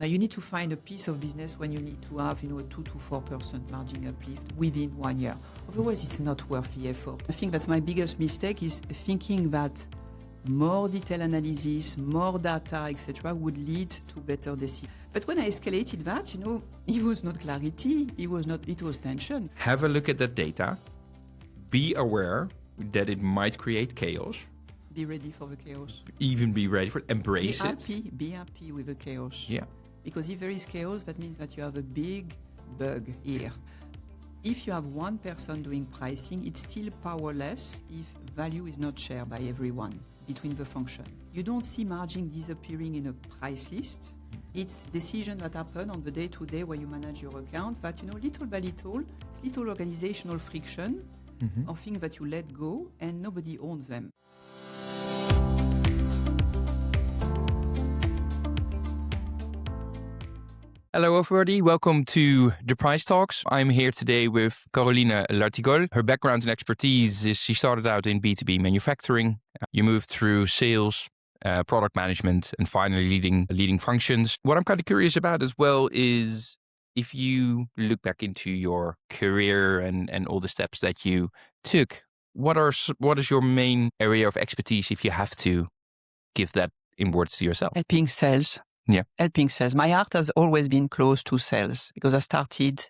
Now you need to find a piece of business when you need to have, a 2 to 4% margin uplift within 1 year. Otherwise, it's not worth the effort. I think that's my biggest mistake is thinking that more detailed analysis, more data, etc., would lead to better decisions. But when I escalated that, it was not clarity, it was tension. Have a look at that data. Be aware that it might create chaos. Be ready for the chaos. Even be ready for it. Embrace it. Be happy with the chaos. Yeah. Because if there is chaos, that means that you have a big bug here. If you have one person doing pricing, it's still powerless if value is not shared by everyone between the function. You don't see margin disappearing in a price list. It's decisions that happen on the day-to-day where you manage your account that, little by little organizational friction or things that you let go and nobody owns them. Hello everybody, welcome to the Price Talks. I'm here today with Caroline Lartigolle. Her background and expertise is she started out in B2B manufacturing. You moved through sales, product management, and finally leading functions. What I'm kind of curious about as well is if you look back into your career and all the steps that you took, what is your main area of expertise if you have to give that in words to yourself? Helping sales. Yeah. Helping sales. My heart has always been close to sales because I started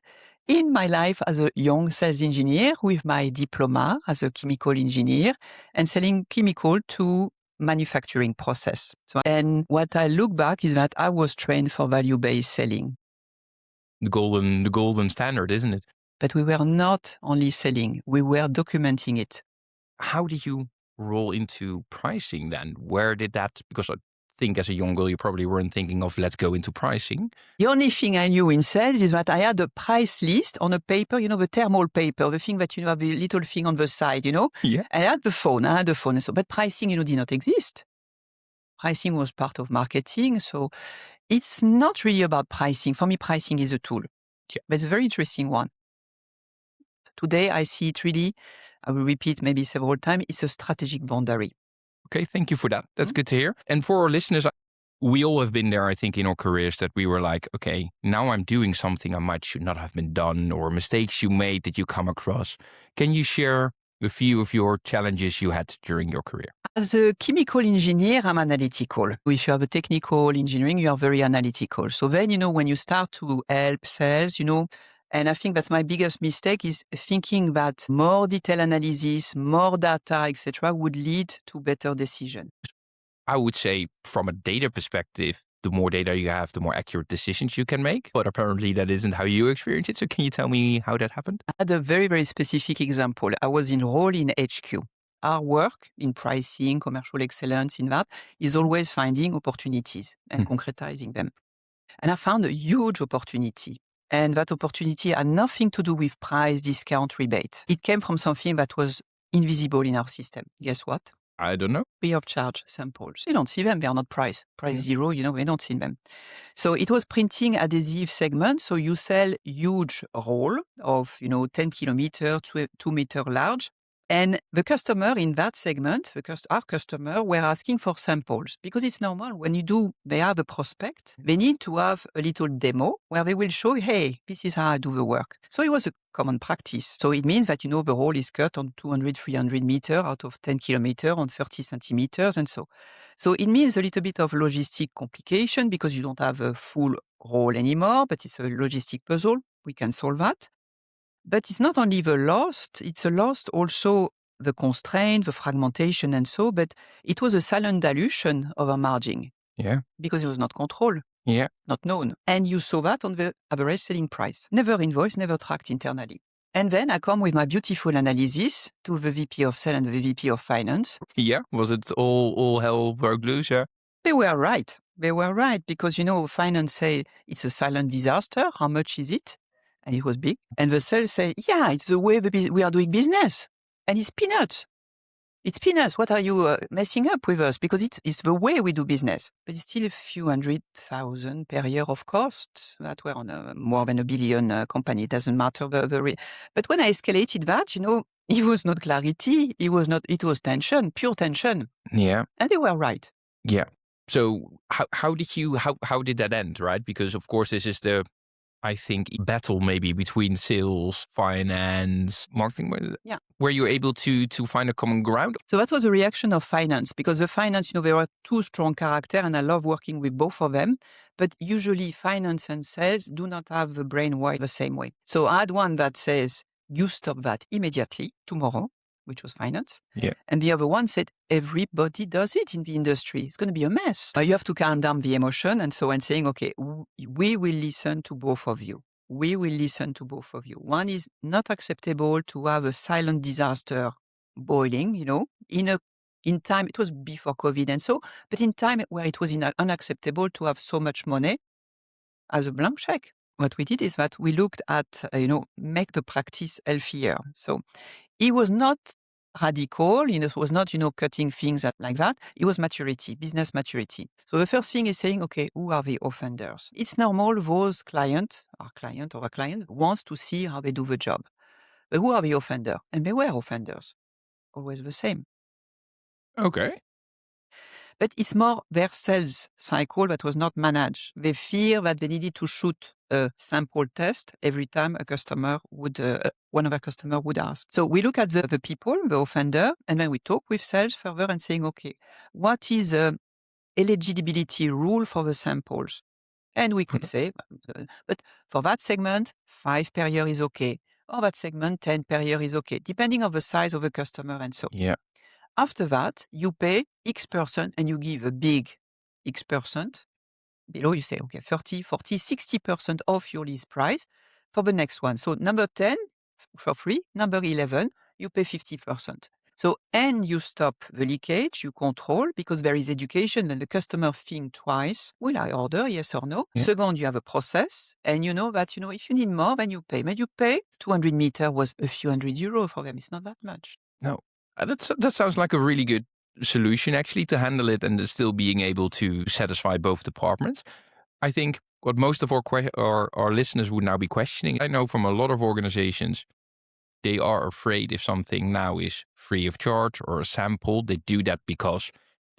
in my life as a young sales engineer with my diploma as a chemical engineer and selling chemical to manufacturing process. And what I look back is that I was trained for value-based selling. The golden standard, isn't it? But we were not only selling, we were documenting it. How did you roll into pricing then? Where did that, because I think as a young girl, you probably weren't thinking of let's go into pricing. The only thing I knew in sales is that I had a price list on a paper, the thermal paper, the thing that, have a little thing on the side, Yeah. I had the phone. But pricing, did not exist. Pricing was part of marketing. So it's not really about pricing. For me, pricing is a tool. Yeah. But it's a very interesting one. Today, I see it really, I will repeat maybe several times, it's a strategic boundary. Okay, thank you for that. That's good to hear. And for our listeners, we all have been there, I think, in our careers that we were like, okay, now I'm doing something I should not have been done or mistakes you made that you come across. Can you share a few of your challenges you had during your career? As a chemical engineer, I'm analytical. If you have a technical engineering, you are very analytical. So then, when you start to help sales, and I think that's my biggest mistake is thinking that more detailed analysis, more data, etc., would lead to better decisions. I would say from a data perspective, the more data you have, the more accurate decisions you can make. But apparently that isn't how you experience it. So can you tell me how that happened? I had a very, very specific example. I was enrolled in HQ. Our work in pricing, commercial excellence, in that is always finding opportunities and concretizing them. And I found a huge opportunity. And that opportunity had nothing to do with price, discount, rebate. It came from something that was invisible in our system. Guess what? I don't know. Free of charge samples. You don't see them. They are not price zero, we don't see them. So it was printing adhesive segment. So you sell huge roll of, 10 kilometer, 2 meter large. And the customer in that segment, our customer, were asking for samples because it's normal. When they have a prospect, they need to have a little demo where they will show, hey, this is how I do the work. So it was a common practice. So it means that, the roll is cut on 200, 300 meters out of 10 kilometers on 30 centimeters and so. So it means a little bit of logistic complication because you don't have a full roll anymore, but it's a logistic puzzle. We can solve that. But it's not only the lost, it's a lost also the constraint, the fragmentation and so, but it was a silent dilution of our margin. Yeah. Because it was not controlled. Yeah. Not known. And you saw that on the average selling price. Never invoiced, never tracked internally. And then I come with my beautiful analysis to the VP of Sales and the VP of Finance. Yeah. Was it all hell broke loose? Yeah. They were right. They were right because, finance say it's a silent disaster. How much is it? And it was big. And the sales say, yeah, it's the way we are doing business. And it's peanuts. It's peanuts. What are you messing up with us? Because it's the way we do business. But it's still a few 100,000 per year of costs that were on more than $1 billion company. It doesn't matter. But when I escalated that, it was not clarity. It was tension, pure tension. Yeah. And they were right. Yeah. So how did that end, right? Because of course this is the, I think, battle maybe between sales, finance, marketing. Yeah. Were you able to find a common ground? So that was a reaction of finance, because the finance, there are two strong characters and I love working with both of them. But usually finance and sales do not have the brain wired the same way. So I had one that says, you stop that immediately, tomorrow, which was finance. Yeah. And the other one said, everybody does it in the industry. It's going to be a mess. You have to calm down the emotion. And so I'm saying, okay, we will listen to both of you. We will listen to both of you. One is not acceptable to have a silent disaster boiling, in time. It was before COVID and so, but in time where it was unacceptable to have so much money as a blank check. What we did is that we looked at, make the practice healthier. So it was not radical, it was not, cutting things like that. It was maturity, business maturity. So the first thing is saying, okay, who are the offenders? It's normal those our client wants to see how they do the job. But who are the offender? And they were offenders. Always the same. Okay. But it's more their sales cycle that was not managed. They fear that they needed to shoot a sample test every time one of our customers would ask. So we look at the people, the offender, and then we talk with sales further and saying, okay, what is the eligibility rule for the samples? And we could say, but for that segment, 5 per year is okay. Or that segment, 10 per year is okay, depending on the size of the customer and so. Yeah. After that, you pay X% and you give a big X%. Below, you say, okay, 30, 40, 60% off your lease price for the next one. So number 10 for free, number 11, you pay 50%. So, and you stop the leakage, you control, because there is education when the customer think twice, will I order, yes or no? Yeah. Second, you have a process, and you know that, if you need more, then you pay. But you pay 200 meters was a few €100 for them. It's not that much. No, that sounds like a really good solution actually to handle it and still being able to satisfy both departments. I think what most of our listeners would now be questioning, I know from a lot of organizations, they are afraid if something now is free of charge or a sample, they do that because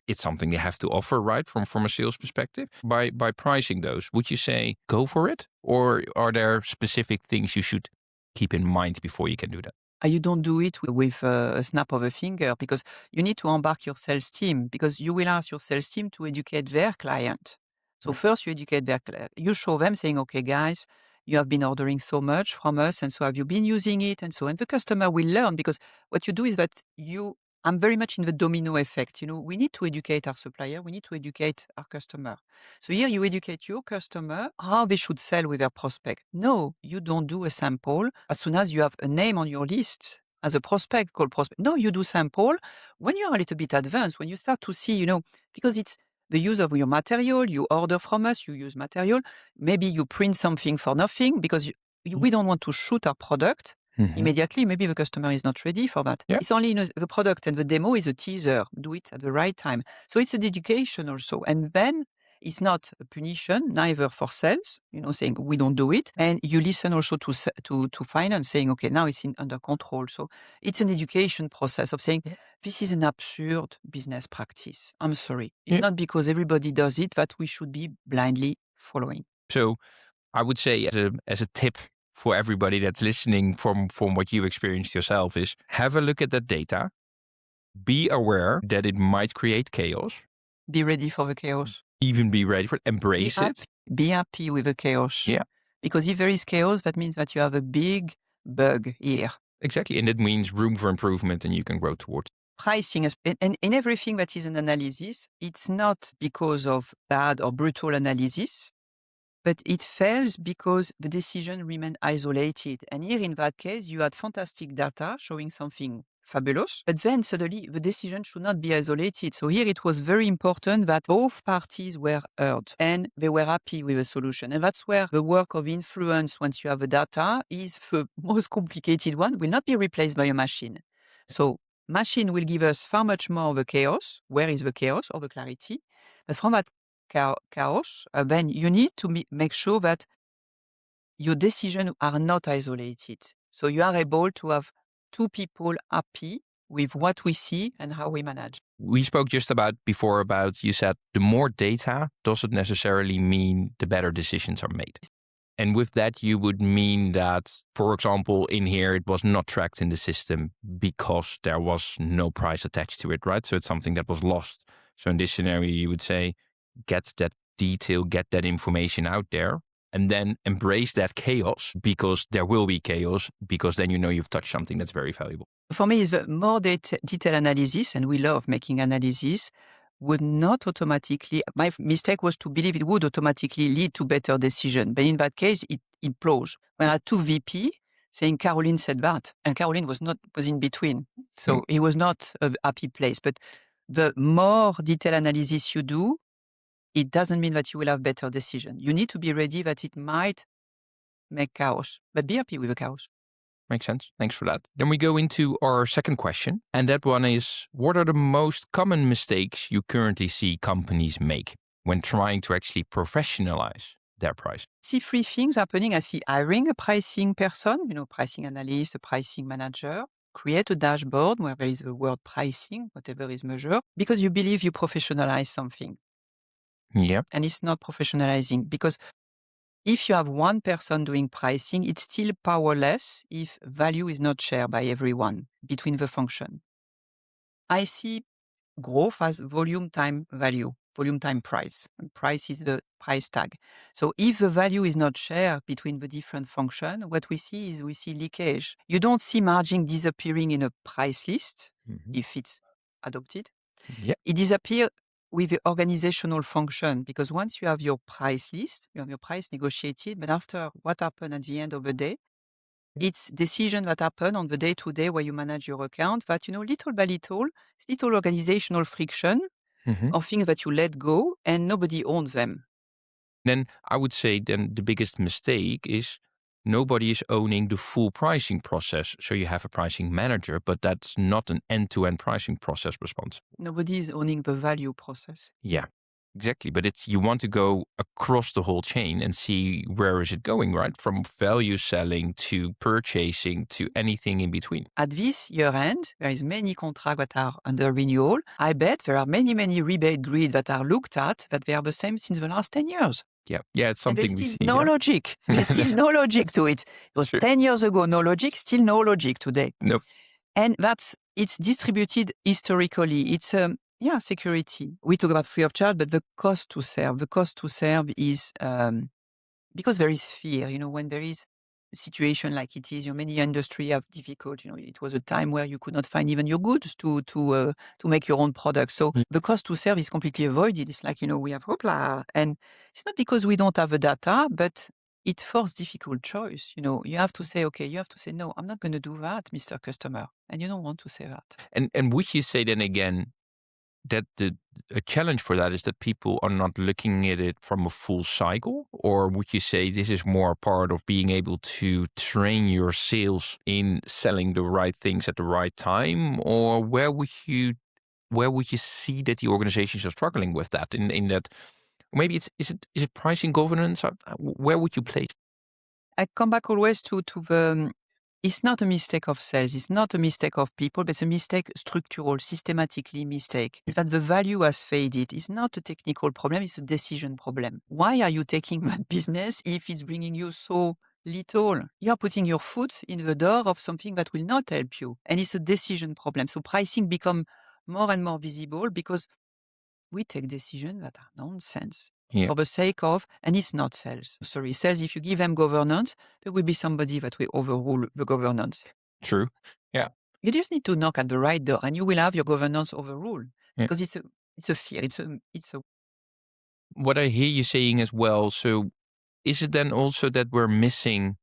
it's something they have to offer, right? From a sales perspective. By pricing those, would you say go for it? Or are there specific things you should keep in mind before you can do that? You don't do it with a snap of a finger, because you need to embark your sales team, because you will ask your sales team to educate their client. So first you educate their client. You show them saying, okay, guys, you have been ordering so much from us, and so have you been using it? And so, and the customer will learn, because what you do is that I'm very much in the domino effect. We need to educate our supplier. We need to educate our customer. So here you educate your customer how they should sell with their prospect. No, you don't do a sample as soon as you have a name on your list as a prospect called prospect. No, you do sample when you're a little bit advanced, when you start to see, because it's the use of your material, you order from us, you use material. Maybe you print something for nothing because we don't want to shoot our product immediately. Maybe the customer is not ready for that. Yeah. It's only the product, and the demo is a teaser. Do it at the right time. So it's an education also. And then it's not a punition, neither for sales, saying we don't do it. And you listen also to finance, saying, okay, now it's under control. So it's an education process of saying, this is an absurd business practice. I'm sorry. It's not because everybody does it that we should be blindly following. So I would say as a tip for everybody that's listening from what you experienced yourself is have a look at that data. Be aware that it might create chaos. Be ready for the chaos. Even be ready for it. Embrace it. Be happy with the chaos. Yeah. Because if there is chaos, that means that you have a big bug here. Exactly. And it means room for improvement, and you can grow towards pricing. And in everything that is an analysis, it's not because of bad or brutal analysis, but it fails because the decision remained isolated. And here in that case, you had fantastic data showing something fabulous, but then suddenly the decision should not be isolated. So here it was very important that both parties were heard and they were happy with the solution. And that's where the work of influence, once you have the data, is the most complicated one, will not be replaced by a machine. So machine will give us far much more of the chaos. Where is the chaos or the clarity? But from that chaos, then you need to make sure that your decisions are not isolated. So you are able to have two people happy with what we see and how we manage. We spoke just about before about, you said the more data doesn't necessarily mean the better decisions are made. And with that, you would mean that, for example, in here, it was not tracked in the system because there was no price attached to it, right? So it's something that was lost. So in this scenario, you would say, get that detail, get that information out there, and then embrace that chaos, because there will be chaos, because then you know you've touched something that's very valuable. For me, is the more detailed analysis, and we love making analysis, would not automatically, my mistake was to believe it would automatically lead to better decision. But in that case, it implodes. When I had two VP saying Caroline said that, and Caroline was in between. So it was not a happy place. But the more detailed analysis you do, it doesn't mean that you will have better decision. You need to be ready that it might make chaos, but be happy with the chaos. Makes sense. Thanks for that. Then we go into our second question. And that one is, what are the most common mistakes you currently see companies make when trying to actually professionalize their price? I see three things happening. I see hiring a pricing person, pricing analyst, a pricing manager, create a dashboard where there is the word pricing, whatever is measured, because you believe you professionalize something. Yeah. And it's not professionalizing, because if you have one person doing pricing, it's still powerless if value is not shared by everyone between the function. I see growth as volume time value, volume time price. And price is the price tag. So if the value is not shared between the different functions, what we see is leakage. You don't see margin disappearing in a price list if it's adopted. Yeah. It disappears with the organizational function, because once you have your price list, you have your price negotiated, but after what happened at the end of the day, it's decisions that happen on the day-to-day where you manage your account that, little by little, it's little organizational friction or things that you let go and nobody owns them. Then I would say then the biggest mistake is nobody is owning the full pricing process. So you have a pricing manager, but that's not an end-to-end pricing process responsible. Nobody is owning the value process. Yeah, exactly. But you want to go across the whole chain and see where is it going, right? From value selling to purchasing to anything in between. At this year end, there is many contracts that are under renewal. I bet there are many, many rebate grids that are looked at that they are the same since the last 10 years. Yeah, it's something and we there's see. Still no logic. There's still no logic to it. It was True. 10 years ago, no logic, still no logic today. Nope. And it's distributed historically. It's security. We talk about free of charge, but the cost to serve is because there is fear. When there is a situation like it is, many industry have difficult. It was a time where you could not find even your goods to make your own products. So the cost to serve is completely avoided. It's like, we have hoopla. And it's not because we don't have the data, but it forces difficult choice. You have to say, okay, you have to say, no, I'm not going to do that, Mr. Customer. And you don't want to say that. And would you say then again that a challenge for that is that people are not looking at it from a full cycle? Or would you say this is more part of being able to train your sales in selling the right things at the right time? Or where would you see that the organizations are struggling with that? In that, maybe is it pricing governance? Where would you place? I come back always to the. It's not a mistake of sales. It's not a mistake of people, but it's a mistake, structural, systematically mistake. It's that the value has faded. It's not a technical problem. It's a decision problem. Why are you taking that business if it's bringing you so little? You're putting your foot in the door of something that will not help you. And it's a decision problem. So pricing become more and more visible because we take decisions that are nonsense. Yeah. For the sake of, and it's not sales. Sorry, sales, if you give them governance, there will be somebody that will overrule the governance. True. Yeah. You just need to knock at the right door and you will have your governance overruled. Yeah. Because it's a fear. It's a. What I hear you saying as well, so is it then also that we're missing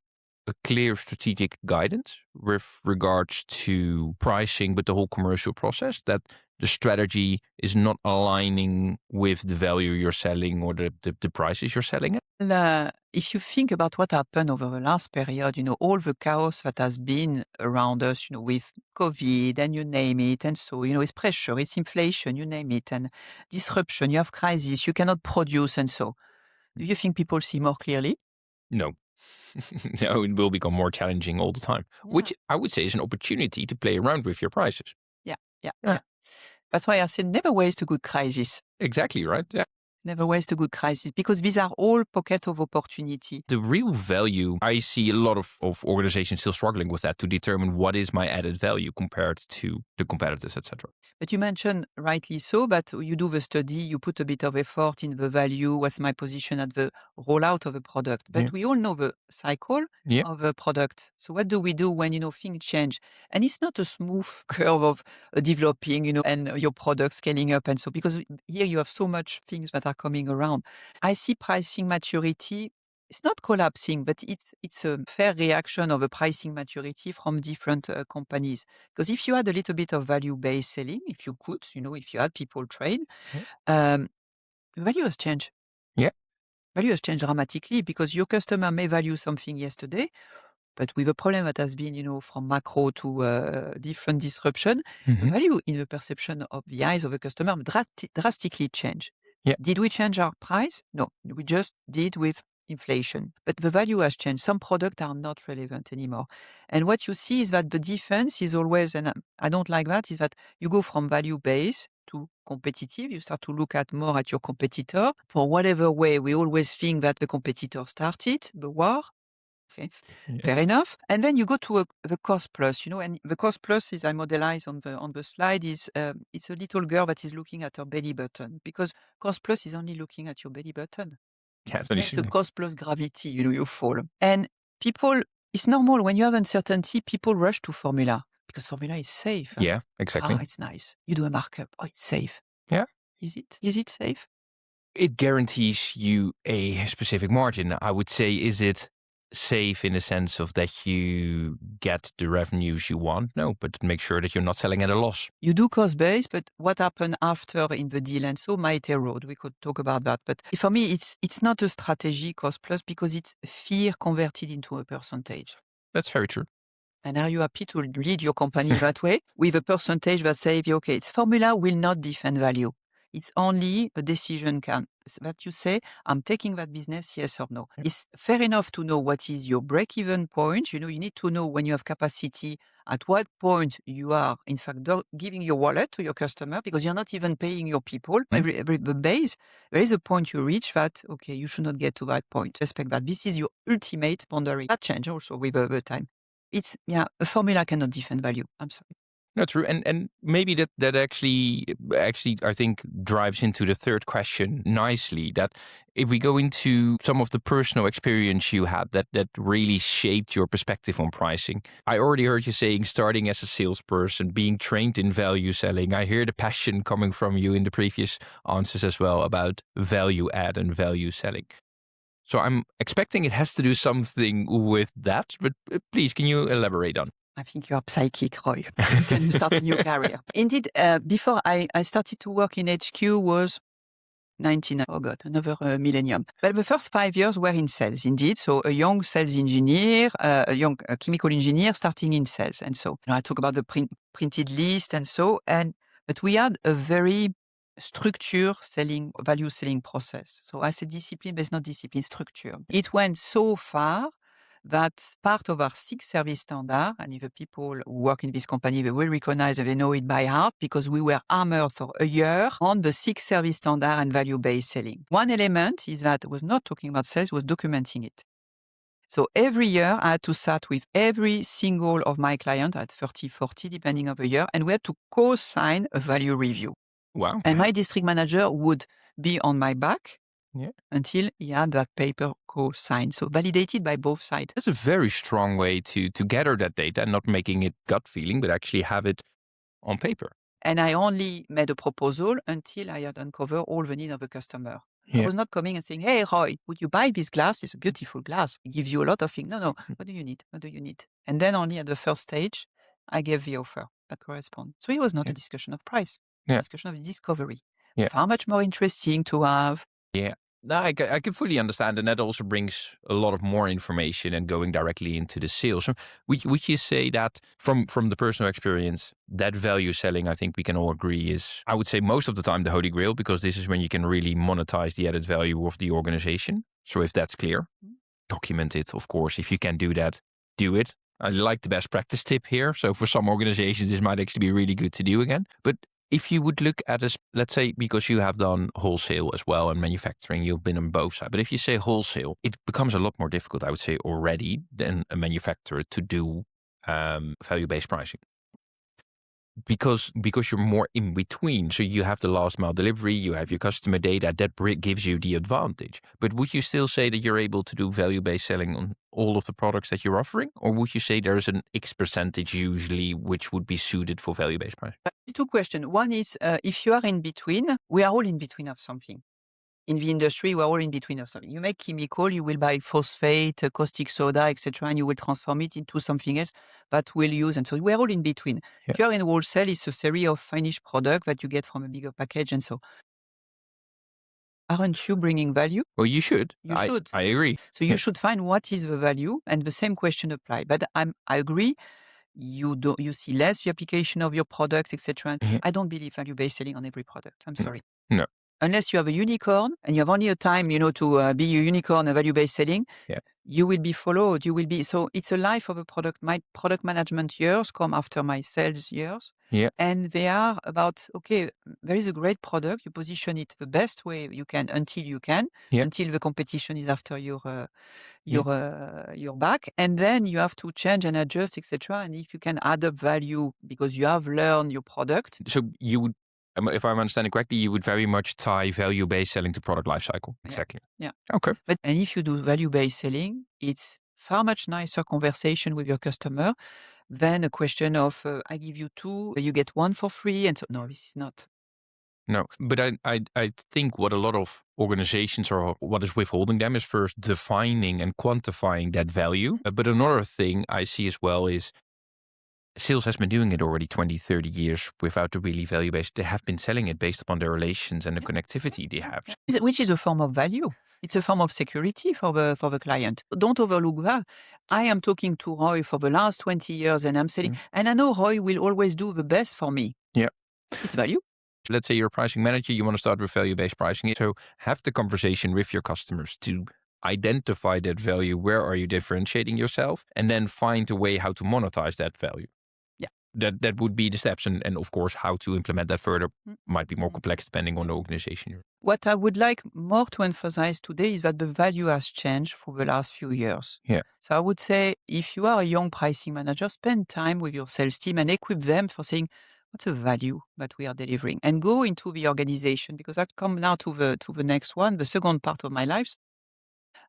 a clear strategic guidance with regards to pricing, but the whole commercial process, that the strategy is not aligning with the value you're selling or the prices you're selling at? If you think about what happened over the last period, all the chaos that has been around us, with COVID and you name it. And so, it's pressure, it's inflation, you name it, and disruption, you have crisis, you cannot produce. And so, do you think people see more clearly? No. No, it will become more challenging all the time, Yeah. which I would say is an opportunity to play around with your prices. Yeah. That's why I said never waste a good crisis. Exactly, right? Yeah. Never waste a good crisis because these are all pockets of opportunity. The real value, I see a lot of organizations still struggling with that to determine what is my added value compared to the competitors, etc. But you mentioned rightly so that you do the study, you put a bit of effort in the value, what's my position at the rollout of a product. But Yeah. we all know the cycle Yeah. of a product. So what do we do when, things change? And it's not a smooth curve of developing, and your product scaling up and so, because here you have so much things that are coming around. I see pricing maturity. It's not collapsing, but it's a fair reaction of a pricing maturity from different companies. Because if you had a little bit of value-based selling, if you could, if you had people trained, Yeah. value has changed. Yeah. Value has changed dramatically because your customer may value something yesterday, but with a problem that has been, from macro to different disruption, the Mhm. value in the perception of the eyes of a customer drastically changed. Yeah. Did we change our price? No, we just did with inflation. But the value has changed. Some products are not relevant anymore. And what you see is that the defense is always, and I don't like that, is that you go from value-based to competitive. You start to look at more at your competitor. For whatever way, we always think that the competitor started the war. Okay, Yeah. fair enough. And then you go to the cost plus, and the cost plus is I modelize on the slide is it's a little girl that is looking at her belly button because cost plus is only looking at your belly button. Yeah, it's only There's a cost plus gravity, you fall. And people, it's normal when you have uncertainty, people rush to formula because formula is safe. Yeah, exactly. It's nice. You do a markup. Oh, it's safe. Yeah. Is it? Is it safe? It guarantees you a specific margin. I would say, is it safe in the sense of that you get the revenues you want? No, but make sure that you're not selling at a loss. You do cost base, but what happened after in the deal and so might erode. We could talk about that. But for me, it's not a strategy cost plus because it's fear converted into a percentage. That's very true. And are you happy to lead your company that way with a percentage that says, okay, its formula will not defend value. It's only a decision that you say, I'm taking that business, yes or no. Yeah. It's fair enough to know what is your break-even point. You need to know when you have capacity, at what point you are, in fact, giving your wallet to your customer because you're not even paying your people. The base, there is a point you reach that, okay, you should not get to that point. Respect that. This is your ultimate boundary. That change also with the time. A formula cannot defend value. I'm sorry. No, true. And maybe that actually I think drives into the third question nicely, that if we go into some of the personal experience you had that really shaped your perspective on pricing. I already heard you saying starting as a salesperson, being trained in value selling. I hear the passion coming from you in the previous answers as well about value add and value selling. So I'm expecting it has to do something with that, but please, can you elaborate on? I think you are psychic, Roy. You can start a new career. Indeed, before I started to work in HQ was 99. Oh God, another millennium. Well, the first 5 years were in sales, indeed. So a young sales engineer, a young chemical engineer starting in sales. And so I talk about the printed list and so, but we had a very structure value selling process. So I say discipline, but it's not discipline, structure. It went so far that part of our 6 service standard, and if the people who work in this company, they will recognize and they know it by heart because we were hammered for a year on the 6 service standard and value-based selling. One element is that I was not talking about sales, was documenting it. So every year I had to sat with every single of my clients at 30, 40, depending on the year, and we had to co-sign a value review. Wow. And my district manager would be on my back until he had that paper co-signed. So validated by both sides. That's a very strong way to gather that data and not making it gut feeling, but actually have it on paper. And I only made a proposal until I had uncovered all the needs of the customer. I was not coming and saying, hey, Roy, would you buy this glass? It's a beautiful glass. It gives you a lot of things. No. What do you need? What do you need? And then only at the first stage, I gave the offer that corresponds. So it was not a discussion of price, a discussion of discovery. How much more interesting to have. Yeah. No, I can fully understand. And that also brings a lot of more information and going directly into the sales. So would you say that from the personal experience, that value selling, I think we can all agree is, I would say most of the time, the holy grail, because this is when you can really monetize the added value of the organization. So if that's clear, document it, of course. If you can do that, do it. I like the best practice tip here. So for some organizations, this might actually be really good to do again. But If you would look at this, let's say, because you have done wholesale as well and manufacturing, you've been on both sides. But if you say wholesale, it becomes a lot more difficult, I would say, already than a manufacturer to do value-based pricing. Because you're more in between. So you have the last mile delivery, you have your customer data, that gives you the advantage. But would you still say that you're able to do value-based selling on all of the products that you're offering? Or would you say there's an X percentage usually which would be suited for value-based pricing? Two questions. One is, if you are in between, we are all in between of something. In the industry, we're all in between of something. You make chemical, you will buy phosphate, caustic soda, etc., and you will transform it into something else that we'll use. And so we're all in between. Yeah. If you're in wholesale, it's a series of finished product that you get from a bigger package. And so, aren't you bringing value? Well, you should. You should. I agree. So you should find what is the value, and the same question apply. But I agree. You see less the application of your product, etc. Yeah. I don't believe value-based selling on every product. I'm sorry. No. Unless you have a unicorn and you have only a time, to be a unicorn and value-based selling, Yeah. you will be followed. So it's a life of a product. My product management years come after my sales years. Yeah. And they are about, okay, there is a great product. You position it the best way you can until the competition is after your back. And then you have to change and adjust, etc. And if you can add up value because you have learned your product. So you would, if I'm understanding correctly, you would very much tie value-based selling to product lifecycle. Exactly. Yeah. Okay. And if you do value-based selling, it's far much nicer conversation with your customer than a question of, I give you 2, you get 1 for free. And so, no, this is not. No, but I think what a lot of organizations or what is withholding them is first defining and quantifying that value. But another thing I see as well is sales has been doing it already 20, 30 years without the really value-based. They have been selling it based upon their relations and the connectivity they have. Which is a form of value. It's a form of security for the client. Don't overlook that. I am talking to Roy for the last 20 years and I'm selling, and I know Roy will always do the best for me. Yeah. It's value. Let's say you're a pricing manager, you want to start with value-based pricing. So have the conversation with your customers to identify that value. Where are you differentiating yourself? And then find a way how to monetize that value. Yeah. That would be the steps. And of course, how to implement that further might be more complex depending on the organization. What I would like more to emphasize today is that the value has changed for the last few years. Yeah. So I would say if you are a young pricing manager, spend time with your sales team and equip them for saying, what's the value that we are delivering? And go into the organization, because I come now to the next one, the second part of my life.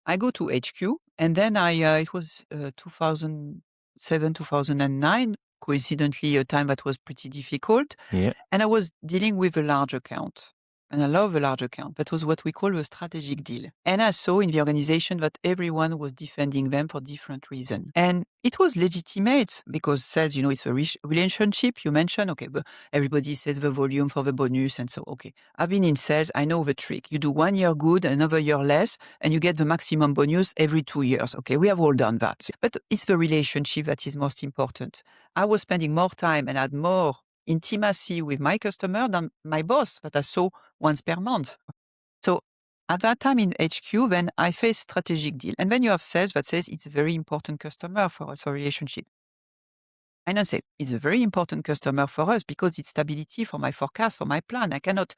I go to HQ, and then it was 2007, 2009, coincidentally a time that was pretty difficult. Yeah. And I was dealing with a large account. And I love a large account. That was what we call a strategic deal. And I saw in the organization that everyone was defending them for different reasons. And it was legitimate because sales, it's a relationship. You mentioned, okay, but everybody says the volume for the bonus. And so, okay, I've been in sales. I know the trick. You do 1 year good, another year less, and you get the maximum bonus every 2 years. Okay, we have all done that. But it's the relationship that is most important. I was spending more time and had more intimacy with my customer than my boss that I saw once per month. So at that time in HQ, then I faced strategic deal. And then you have sales that says it's a very important customer for us, for relationship. And I say, it's a very important customer for us because it's stability for my forecast, for my plan. I cannot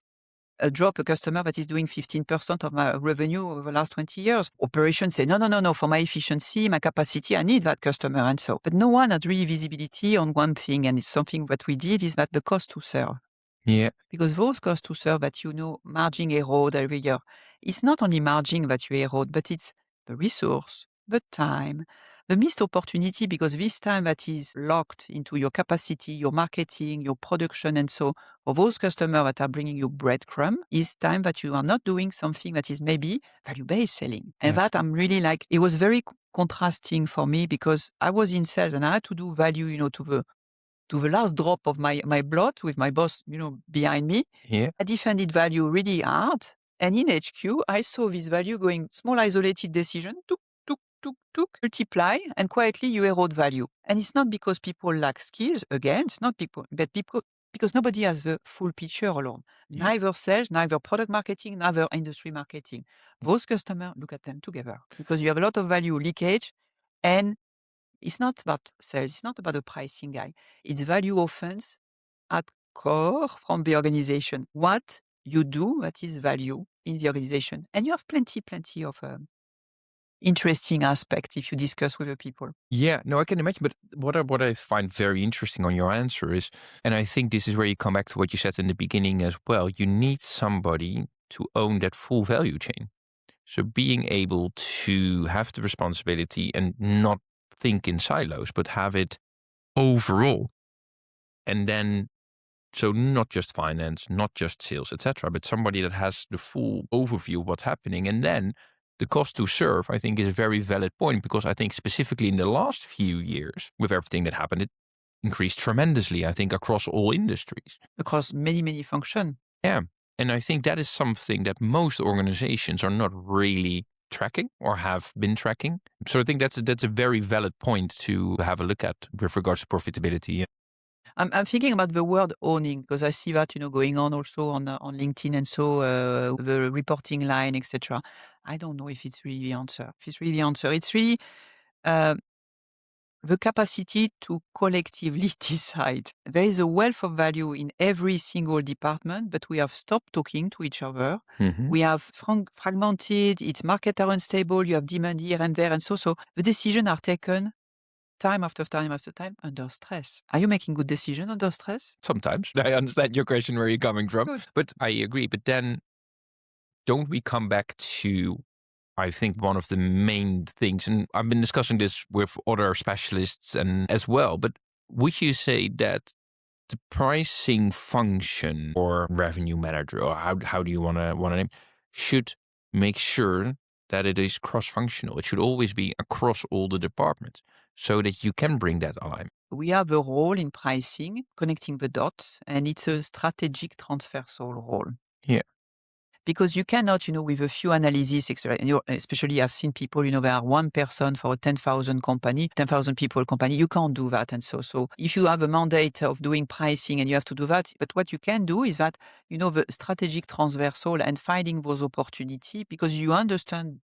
drop a customer that is doing 15% of my revenue over the last 20 years. Operations say, no, for my efficiency, my capacity, I need that customer. And so, but no one had really visibility on one thing. And it's something that we did is that the cost to serve. Yeah. Because those costs to serve that margin erode every year, it's not only margin that you erode, but it's the resource, the time, the missed opportunity, because this time that is locked into your capacity, your marketing, your production, and so for those customers that are bringing you breadcrumb, is time that you are not doing something that is maybe value-based selling. And that I'm really like, it was very contrasting for me because I was in sales and I had to do value, to the last drop of my blood with my boss, behind me. Yeah. I defended value really hard. And in HQ, I saw this value going small isolated decision, multiply, and quietly you erode value. And it's not because people lack skills. Again, it's not people, but people, because nobody has the full picture alone. Yeah. Neither sales, neither product marketing, neither industry marketing. Those customers, look at them together because you have a lot of value leakage. And it's not about sales. It's not about the pricing guy. It's value offense at core from the organization. What you do that is value in the organization. And you have plenty of interesting aspects if you discuss with the people. Yeah, no, I can imagine. But what I find very interesting on your answer is, and I think this is where you come back to what you said in the beginning as well, you need somebody to own that full value chain. So being able to have the responsibility and not think in silos, but have it overall. And then, so not just finance, not just sales, etc., but somebody that has the full overview of what's happening. And then the cost to serve, I think, is a very valid point, because I think specifically in the last few years, with everything that happened, it increased tremendously, I think, across all industries. Across many functions. Yeah. And I think that is something that most organizations are not really tracking or have been tracking. So I think that's a very valid point to have a look at with regards to profitability. I'm thinking about the word owning, because I see that, going on also on LinkedIn, and so the reporting line, etc. I don't know if it's really the answer. If it's really the answer, it's really uh, the capacity to collectively decide. There is a wealth of value in every single department, but we have stopped talking to each other. Mhm. We have fragmented. It's market are unstable. You have demand here and there, and so the decisions are taken time after time after time under stress. Are you making good decisions under stress? Sometimes. I understand your question, where you're coming from. Good. But I agree. But then don't we come back to, I think, one of the main things, and I've been discussing this with other specialists and as well, but would you say that the pricing function or revenue manager, or how do you want to name, should make sure that it is cross-functional? It should always be across all the departments so that you can bring that alignment. We have a role in pricing, connecting the dots, and it's a strategic transversal role. Yeah. Because you cannot, with a few analyses, etc. And especially I've seen people, there are one person for a 10,000 company, 10,000 people company. You can't do that. And so if you have a mandate of doing pricing and you have to do that, but what you can do is that, the strategic transversal and finding those opportunities, because you understand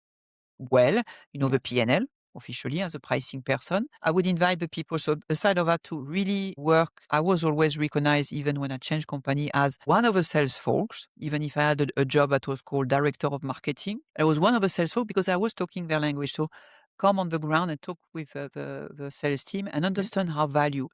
well, the P&L officially as a pricing person. I would invite the people, so aside of that, to really work. I was always recognized, even when I changed company, as one of the sales folks, even if I had a job that was called director of marketing. I was one of the sales folk because I was talking their language. So come on the ground and talk with the sales team and understand how value.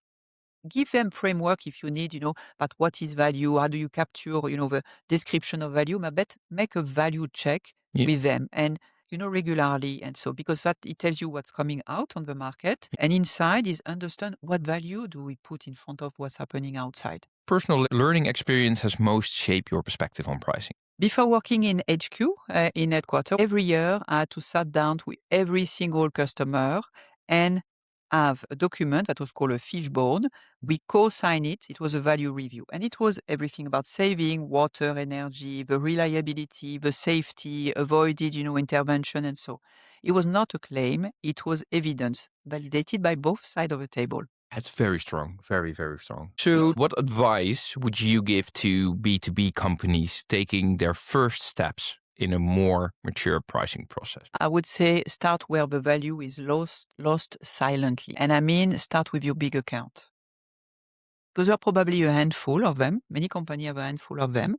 Give them framework if you need, but what is value? How do you capture, the description of value? But make a value check Yeah. with them, and regularly. And so, because that it tells you what's coming out on the market, and inside is understand what value do we put in front of what's happening outside. Personal learning experience has most shaped your perspective on pricing. Before working in HQ, in headquarters, every year I had to sit down with every single customer and have a document that was called a fishbone. We co-sign it. It was a value review. And it was everything about saving water, energy, the reliability, the safety, avoided, intervention. And so it was not a claim. It was evidence validated by both sides of the table. That's very strong. Very, very strong. So what advice would you give to B2B companies taking their first steps in a more mature pricing process? I would say start where the value is lost silently. And I mean, start with your big account. Because there are probably a handful of them. Many companies have a handful of them.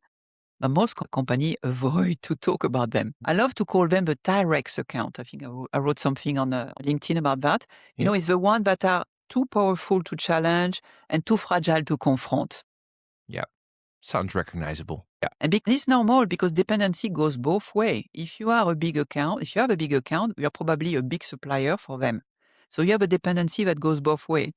But most companies avoid to talk about them. I love to call them the Tyrex account. I think I wrote something on LinkedIn about that. It's the one that are too powerful to challenge and too fragile to confront. Yeah. Sounds recognizable. Yeah. And it's normal because dependency goes both ways. If you have a big account, you are probably a big supplier for them. So you have a dependency that goes both ways.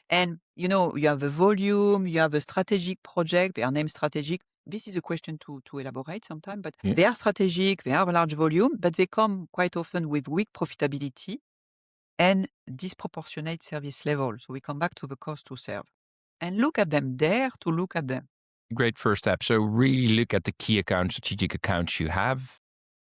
And, you have a volume, you have a strategic project, they are named strategic. This is a question to elaborate sometime, but they are strategic, they have a large volume, but they come quite often with weak profitability and disproportionate service level. So we come back to the cost to serve. And look at them, dare to look at them. Great first step. So really look at the key accounts, strategic accounts you have,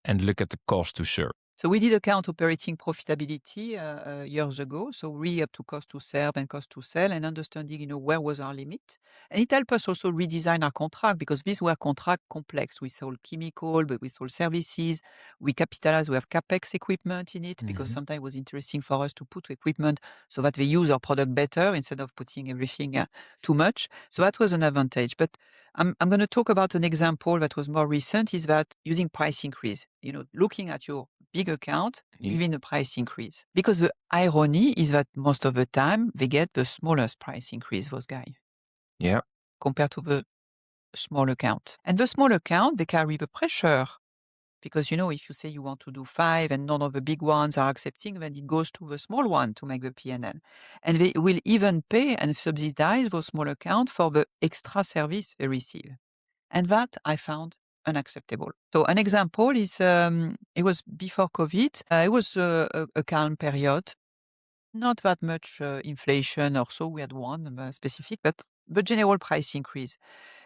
and look at the cost to serve. So we did account operating profitability years ago. So really up to cost to serve and cost to sell and understanding, where was our limit. And it helped us also redesign our contract because these were contract complex. We sold chemical, but we sold services. We capitalized, we have CapEx equipment in it because sometimes it was interesting for us to put equipment so that they use our product better instead of putting everything too much. So that was an advantage. But I'm going to talk about an example that was more recent is that using price increase, looking at your big account Yeah. within a price increase. Because the irony is that most of the time they get the smallest price increase, those guys, Yeah. compared to the small account. And the small account, they carry the pressure. Because, if you say you want to do 5 and none of the big ones are accepting, then it goes to the small one to make the P&L. And they will even pay and subsidize those small accounts for the extra service they receive. And that I found unacceptable. So an example is, it was before COVID. It was a calm period. Not that much inflation or so. We had one specific, but the general price increase.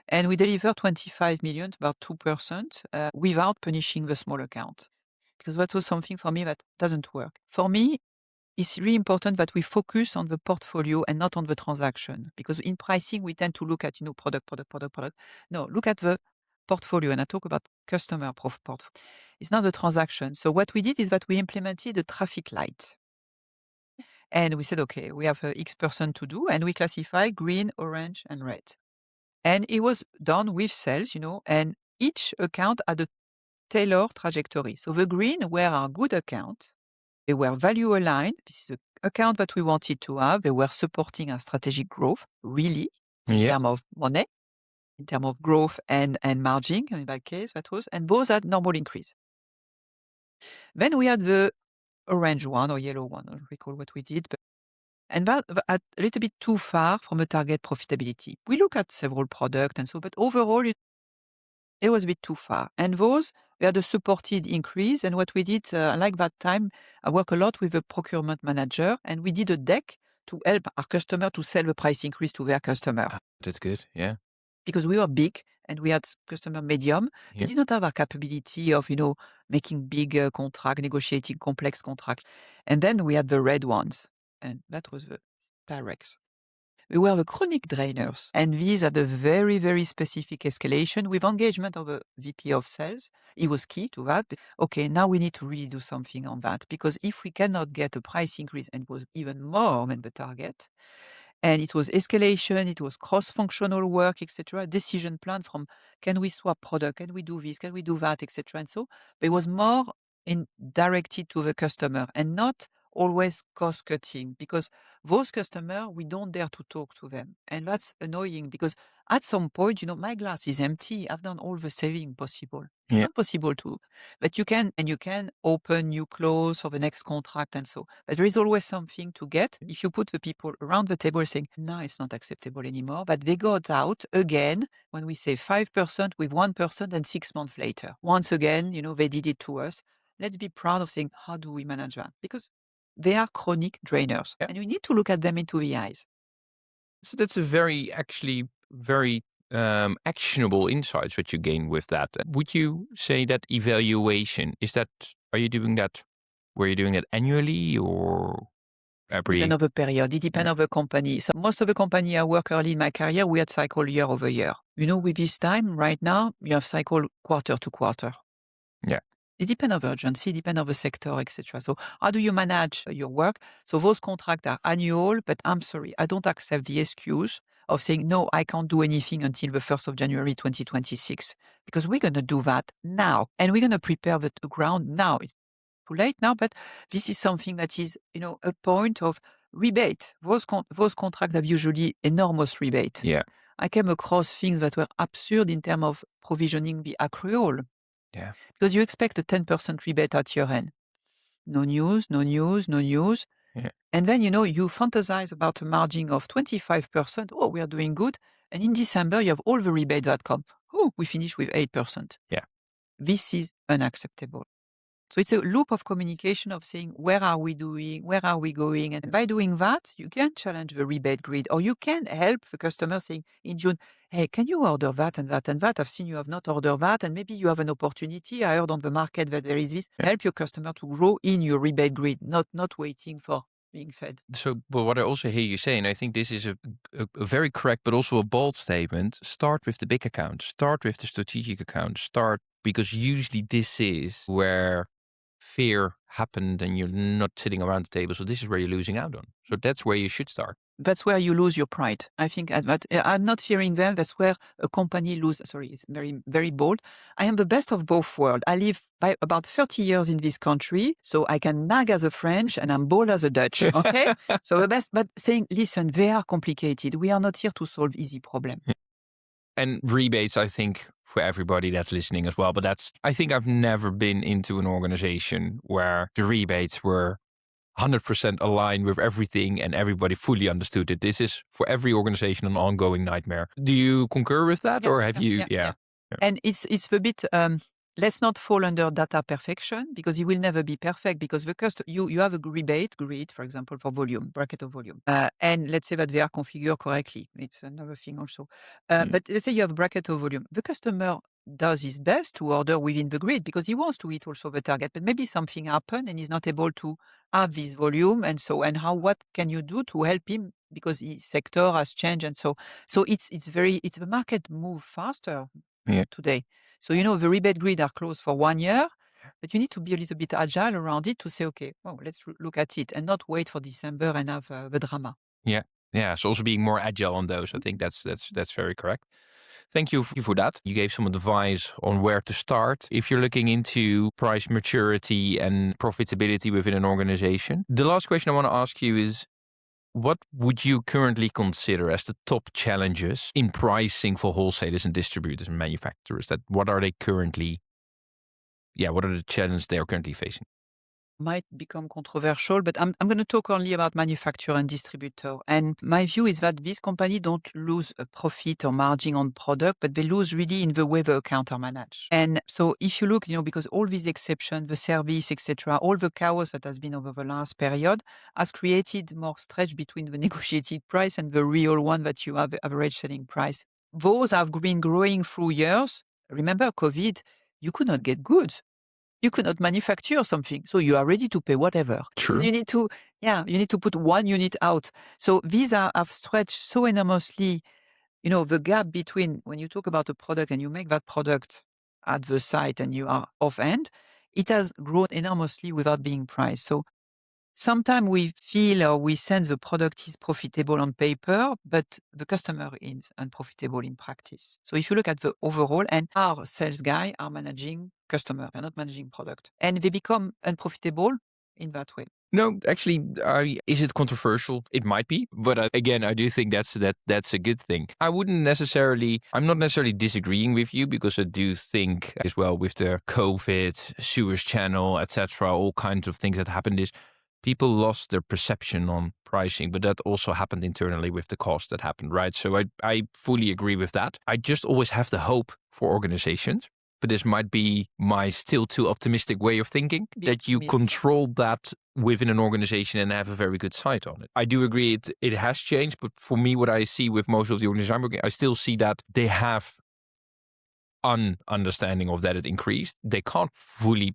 And we delivered 25 million, about 2%, without punishing the small account. Because that was something for me that doesn't work. For me, it's really important that we focus on the portfolio and not on the transaction. Because in pricing, we tend to look at, product, product, product, product. No, look at the portfolio. And I talk about customer portfolio. It's not the transaction. So what we did is that we implemented a traffic light. And we said, okay, we have X% to do, and we classify green, orange, and red. And it was done with sales, and each account had a tailored trajectory. So the green were our good accounts. They were value aligned. This is the account that we wanted to have. They were supporting our strategic growth, really, in terms of money, in terms of growth and margin, in that case, that was. And those had normal increase. Then we had the orange one or yellow one, I don't recall what we did. And that a little bit too far from a target profitability. We look at several products and so, but overall, it was a bit too far. And those, we had a supported increase. And what we did, like that time, I work a lot with a procurement manager, and we did a deck to help our customer to sell the price increase to their customer. That's good. Yeah. Because we were big and we had customer medium. They did not have our capability of, making big contract, negotiating complex contract. And then we had the red ones. And that was the directs. We were the chronic drainers. And these had a very, very specific escalation with engagement of a VP of sales. It was key to that. But, okay, now we need to really do something on that. Because if we cannot get a price increase, and it was even more than the target, and it was escalation, it was cross-functional work, etc., decision plan from can we swap product, can we do this, can we do that, etc. And so it was more directed to the customer and not always cost cutting, because those customers, we don't dare to talk to them. And that's annoying because at some point, my glass is empty. I've done all the saving possible. It's not possible to, but you can open, you close for the next contract and so. But there is always something to get. If you put the people around the table saying, no, it's not acceptable anymore, but they got out again when we say 5% with 1% and 6 months later. Once again, they did it to us. Let's be proud of saying, how do we manage that? Because they are chronic drainers, and we need to look at them into the eyes. So that's a very actionable insights that you gain with that. Would you say that evaluation are you doing that? Were you doing it annually or every? Depend on the period. It depends on the company. So most of the company I work early in my career, we had cycle year over year. With this time right now, you have cycle quarter to quarter. Yeah. It depends on the urgency, depends on the sector, etc. So how do you manage your work? So those contracts are annual, but I'm sorry, I don't accept the excuse of saying, no, I can't do anything until the 1st of January 2026, because we're going to do that now, and we're going to prepare the ground now. It's too late now, but this is something that is, a point of rebate. Those contracts have usually enormous rebate. Yeah. I came across things that were absurd in terms of provisioning the accrual. Yeah. Because you expect a 10% rebate at your end. No news, no news, no news. Yeah. And then, you fantasize about a margin of 25%. Oh, we are doing good. And in December, you have all the rebates that come. Oh, we finish with 8%. Yeah. This is unacceptable. So it's a loop of communication of saying, where are we doing? Where are we going? And by doing that, you can challenge the rebate grid, or you can help the customer saying in June, hey, can you order that and that and that? I've seen you have not ordered that. And maybe you have an opportunity. I heard on the market that there is this. Yeah. Help your customer to grow in your rebate grid, not waiting for being fed. So, but what I also hear you say, and I think this is a very correct, but also a bold statement, start with the big account, start with the strategic account, because usually this is where fear happened and you're not sitting around the table. So this is where you're losing out on. So that's where you should start. That's where you lose your pride. I think I'm not fearing them. That's where a company loses. Sorry, it's very, very bold. I am the best of both worlds. I live by about 30 years in this country, so I can nag as a French and I'm bold as a Dutch. Okay, so the best. But saying, listen, they are complicated. We are not here to solve easy problems. And rebates, I think, for everybody that's listening as well. But I think I've never been into an organization where the rebates were 100% aligned with everything and everybody fully understood it. This is for every organization an ongoing nightmare. Do you concur with that, or have you? Yeah. And it's a bit. Let's not fall under data perfection, because it will never be perfect, because you have a rebate grid, for example, for volume, bracket of volume. And let's say that they are configured correctly. It's another thing also. But let's say you have a bracket of volume. The customer does his best to order within the grid because he wants to hit also the target, but maybe something happened and he's not able to have this volume. And what can you do to help him? Because his sector has changed. And so it's the market move faster today. So, the rebate grid are closed for 1 year, but you need to be a little bit agile around it to say, okay, well, let's look at it and not wait for December and have the drama. Yeah. Yeah. So also being more agile on those. I think that's very correct. Thank you for that. You gave some advice on where to start if you're looking into price maturity and profitability within an organization. The last question I want to ask you is, what would you currently consider as the top challenges in pricing for wholesalers and distributors and manufacturers? What are the challenges they are currently facing? Might become controversial, but I'm going to talk only about manufacturer and distributor. And my view is that these companies don't lose a profit or margin on product, but they lose really in the way the account are managed. And so if you look, because all these exceptions, the service, etc., all the chaos that has been over the last period has created more stretch between the negotiated price and the real one that you have, the average selling price. Those have been growing through years. Remember COVID, you could not get goods. You could not manufacture something, so you are ready to pay whatever. True. You need to put one unit out. So these have stretched so enormously, the gap between when you talk about a product and you make that product at the site and you are off-end, it has grown enormously without being priced. So sometimes we feel or we sense the product is profitable on paper, but the customer is unprofitable in practice. So if you look at the overall, and our sales guy are managing customer, they're not managing product, and they become unprofitable in that way. No, actually, is it controversial? It might be, but again, I do think that's a good thing. I'm not necessarily disagreeing with you, because I do think as well with the COVID, Suez Channel, etc., all kinds of things that happened is people lost their perception on pricing, but that also happened internally with the cost that happened, right? So I fully agree with that. I just always have the hope for organizations, but this might be my still too optimistic way of thinking, that you control that within an organization and have a very good sight on it. I do agree it has changed, but for me, what I see with most of the organizations, I still see that they have an understanding of that it increased. They can't fully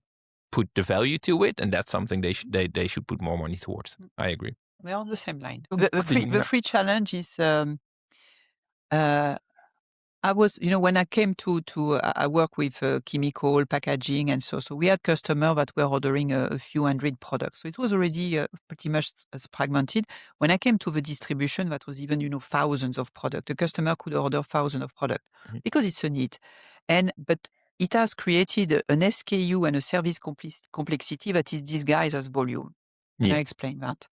put the value to it, and that's something they should put more money towards. I agree. We're on the same line. The free challenge is I was, when I came I work with chemical packaging, and so we had customers that were ordering a few hundred products. So it was already pretty much as fragmented. When I came to the distribution, that was even, thousands of products. The customer could order thousands of products because it's a need. But it has created an SKU and a service complexity that is disguised as volume. And I explain that.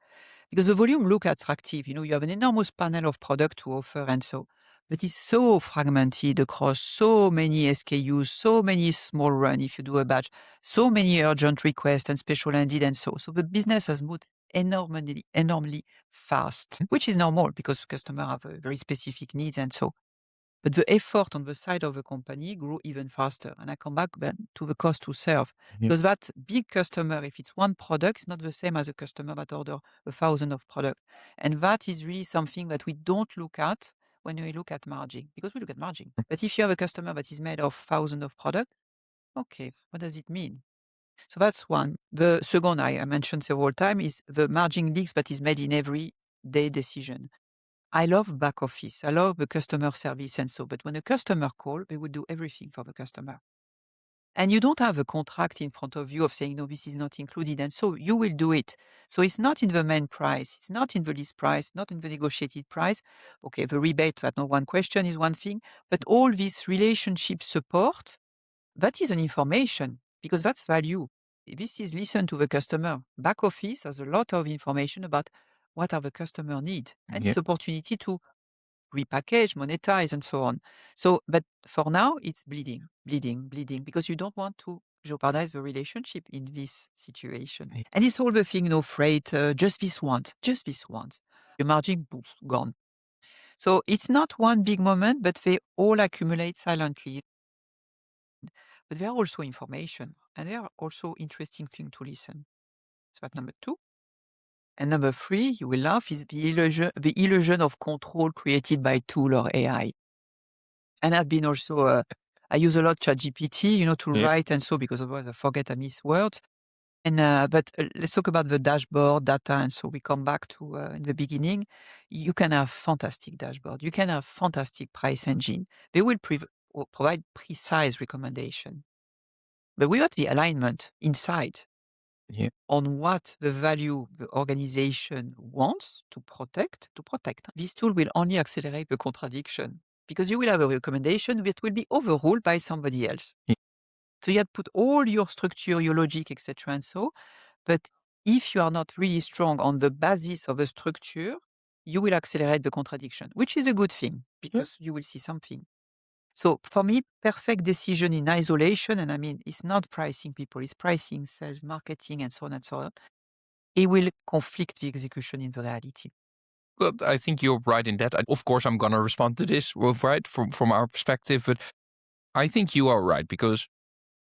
Because the volume look attractive. You have an enormous panel of product to offer, and so. But it's so fragmented across so many SKUs, so many small run if you do a batch, so many urgent requests and special ended, and so. So the business has moved enormously fast, which is normal because customers have very specific needs, and so. but the effort on the side of the company grew even faster. And I come back then to the cost to serve, Yeah. because that big customer, if it's one product, it's not the same as a customer that order 1,000 of product. And that is really something that we don't look at when we look at margin, because we look at margin. But if you have a customer that is made of 1,000 of product, okay, what does it mean? So that's one. The second I mentioned several times is the margin leaks that is made in every day decision. I love back office. I love the customer service and so, but when a customer call, they will do everything for the customer. And you don't have a contract in front of you of saying, no, this is not included. And so you will do it. So it's not in the main price. It's not in the list price, not in the negotiated price. Okay, the rebate, that no one question is one thing, but all this relationship support, that is an information because that's value. This is listen to the customer. Back office has a lot of information about what are the customer need and Yeah. it's opportunity to repackage, monetize, and so on. So, but for now, it's bleeding, bleeding, bleeding, because you don't want to jeopardize the relationship in this situation. Yeah. And it's all the thing, no freight, just this once, just this once. Your margin, poof, gone. So it's not one big moment, but they all accumulate silently. But they are also information, and they are also interesting thing to listen. So that's number two. And number three, you will laugh, is the illusion of control created by tool or AI. And I've been also, I use a lot ChatGPT, to Yeah. write and so, because otherwise I forget, I miss words. And, but let's talk about the dashboard data. And so we come back to in the beginning, you can have fantastic dashboard. You can have fantastic price engine. They will provide precise recommendation. But without the alignment inside Yeah. on what the value the organization wants to protect, this tool will only accelerate the contradiction because you will have a recommendation that will be overruled by somebody else. Yeah. So you had put all your structure, your logic, etc. and so, but if you are not really strong on the basis of a structure, you will accelerate the contradiction, which is a good thing because you will see something. So for me, perfect decision in isolation, and I mean, it's not pricing people, it's pricing, sales, marketing, and so on and so on. It will conflict the execution in the reality. Well, I think you're right in that. Of course, I'm going to respond to this, well, right, from our perspective, but I think you are right because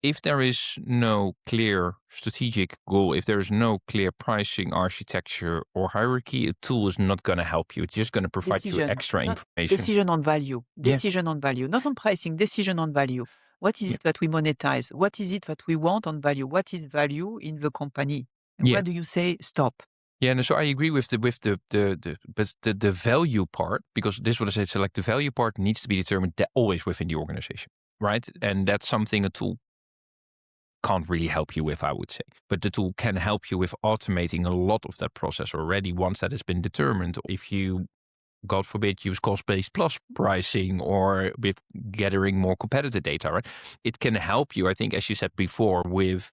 if there is no clear strategic goal, if there is no clear pricing architecture or hierarchy, a tool is not going to help you. It's just going to provide you Decision, extra not information. decision on value, Yeah. decision on value, not on pricing, decision on value. What is it that we monetize? What is it that we want on value? What is value in the company? And Yeah. where do you say stop? Yeah, no, so I agree with the value part because this is what I said. So like the value part needs to be determined always within the organization, right? And that's something a tool can't really help you with, I would say. But the tool can help you with automating a lot of that process already once that has been determined. If you, God forbid, use cost-based plus pricing or with gathering more competitor data, right? It can help you, I think, as you said before, with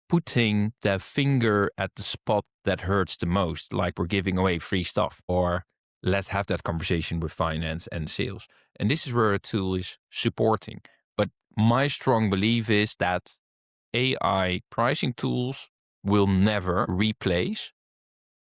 putting the finger at the spot that hurts the most, like we're giving away free stuff, or let's have that conversation with finance and sales. And this is where a tool is supporting. But my strong belief is that AI pricing tools will never replace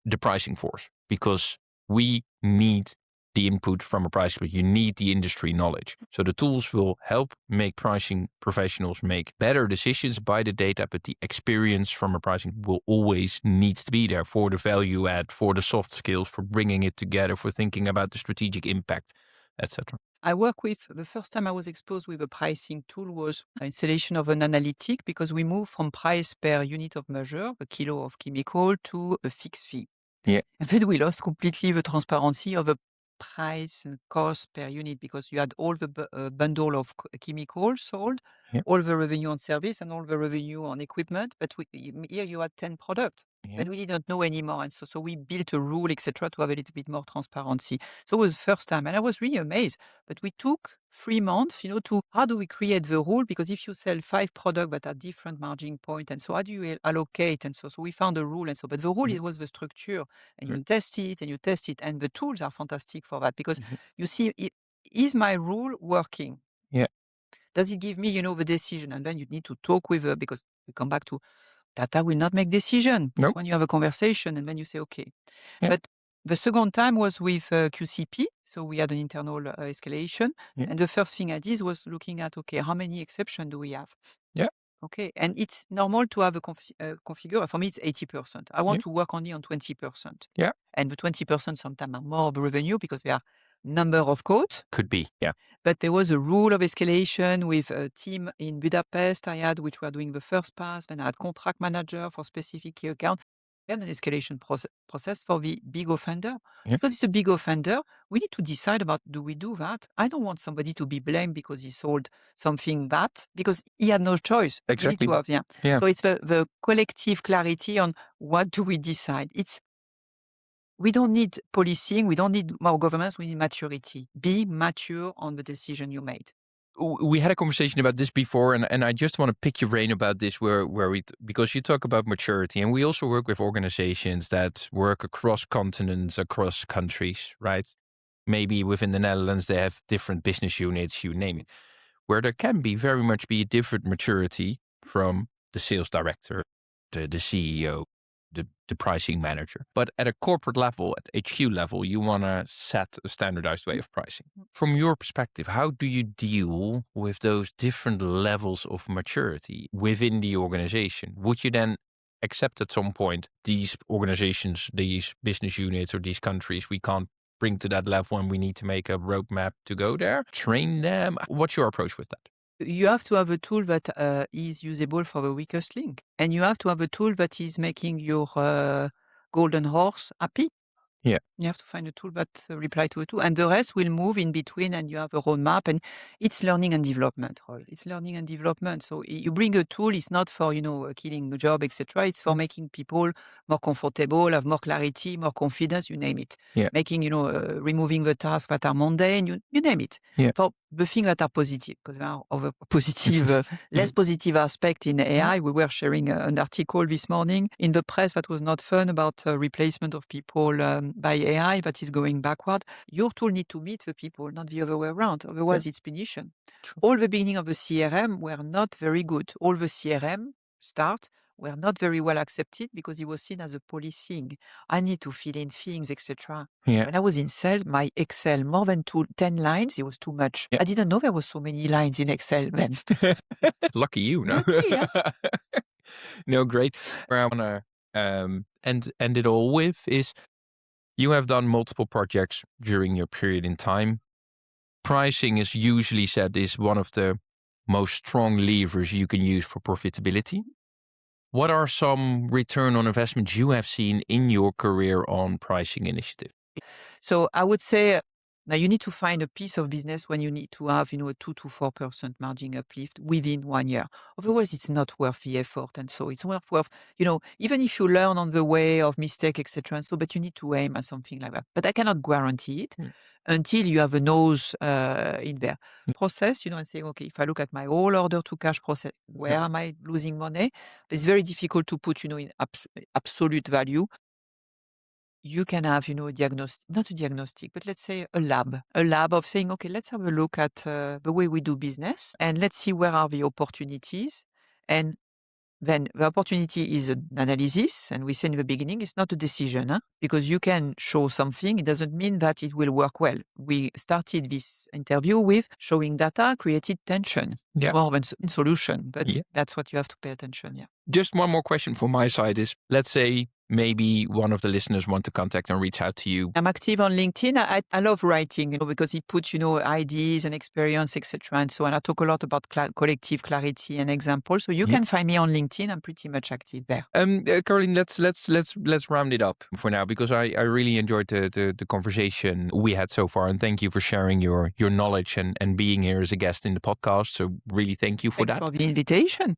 the pricing force because we need the input from a price, but you need the industry knowledge. So the tools will help make pricing professionals make better decisions by the data, but the experience from a pricing will always needs to be there for the value add, for the soft skills, for bringing it together, for thinking about the strategic impact, etc. I work with, the first time I was exposed with a pricing tool was installation of an analytic because we moved from price per unit of measure, the kilo of chemical, to a fixed fee. Yeah. And then we lost completely the transparency of the price and cost per unit because you had all the bundle of chemicals sold, Yeah. all the revenue on service and all the revenue on equipment. But here you had 10 products. Yeah. But we didn't know anymore. And so we built a rule, etc., to have a little bit more transparency. So it was the first time. And I was really amazed. But we took 3 months, to how do we create the rule? Because if you sell 5 products that are different margin point, and so how do you allocate? And so we found a rule. And so, but the rule, it was the structure. And you test it and you test it. And the tools are fantastic for that because you see, is my rule working? Yeah. Does it give me, the decision? And then you need to talk with her because we come back to data will not make decision. No. It's when you have a conversation and then you say, okay. Yeah. But The second time was with QCP. So we had an internal escalation. Yeah. And the first thing I did was looking at, okay, how many exceptions do we have? Yeah. Okay. And it's normal to have a configure. For me, it's 80%. I want Yeah. to work only on 20%. Yeah. And the 20% sometimes are more of revenue because they are number of codes. Could be. Yeah. But there was a rule of escalation with a team in Budapest I had, which were doing the first pass. Then I had contract manager for specific key account. Then an escalation process for the big offender. Yeah. Because it's a big offender, we need to decide about, do we do that? I don't want somebody to be blamed because he sold something bad, because he had no choice. Exactly. We need to have, Yeah. So it's the collective clarity on what do we decide. We don't need policing. We don't need more governments. We need maturity. Be mature on the decision you made. We had a conversation about this before, and I just want to pick your brain about this, because you talk about maturity, and we also work with organizations that work across continents, across countries, right? Maybe within the Netherlands, they have different business units, you name it, where there can very much be a different maturity from the sales director, the CEO, the pricing manager. But at a corporate level, at HQ level, you want to set a standardized way of pricing. From your perspective, how do you deal with those different levels of maturity within the organization? Would you then accept at some point these organizations, these business units, or these countries, we can't bring to that level and we need to make a roadmap to go there, train them? What's your approach with that? You have to have a tool that is usable for the weakest link. And you have to have a tool that is making your golden horse happy. Yeah. You have to find a tool that reply to a tool. And the rest will move in between, and you have a roadmap. And it's learning and development, Roy. It's learning and development. So you bring a tool, it's not for, killing a job, etc. It's for making people more comfortable, have more clarity, more confidence, you name it. Yeah. Making, removing the tasks that are mundane, you name it. Yeah. For the things that are positive, because there are other positive, less positive aspect in AI. We were sharing an article this morning in the press that was not fun about replacement of people by AI that is going backward. Your tool need to meet the people, not the other way around. Otherwise, it's punition. True. All the beginning of the CRM were not very good. All the CRM start were not very well accepted because it was seen as a policing. I need to fill in things, etc. Yeah. When I was in sales, my Excel, more than 10 lines, it was too much. Yeah. I didn't know there was so many lines in Excel then. Lucky you, no? Lucky, yeah. No, great. Where I want to end it all with is, you have done multiple projects during your period in time. Pricing is usually said is one of the most strong levers you can use for profitability. What are some return on investments you have seen in your career on pricing initiative? So I would say, now you need to find a piece of business when you need to have, a 2 to 4% margin uplift within 1 year. Otherwise, it's not worth the effort. And so it's worth, even if you learn on the way of mistake, etc. And so, but you need to aim at something like that. But I cannot guarantee it until you have a nose in there. Process, and saying, okay, if I look at my whole order to cash process, where am I losing money? It's very difficult to put, in absolute value. You can have, a diagnostic, not a diagnostic, but let's say a lab of saying, okay, let's have a look at the way we do business and let's see where are the opportunities. And then the opportunity is an analysis. And we said in the beginning, it's not a decision, because you can show something. It doesn't mean that it will work well. We started this interview with showing data created tension more than solution, but that's what you have to pay attention. Yeah. Just one more question from my side is, let's say maybe one of the listeners want to contact and reach out to you. I'm active on LinkedIn. I love writing, because it puts, ideas and experience, etc. And so on. I talk a lot about collective clarity and examples. So you can find me on LinkedIn. I'm pretty much active there. Caroline, let's round it up for now, because I really enjoyed the conversation we had so far, and thank you for sharing your knowledge and being here as a guest in the podcast. So really thank you for that. Thanks for the invitation.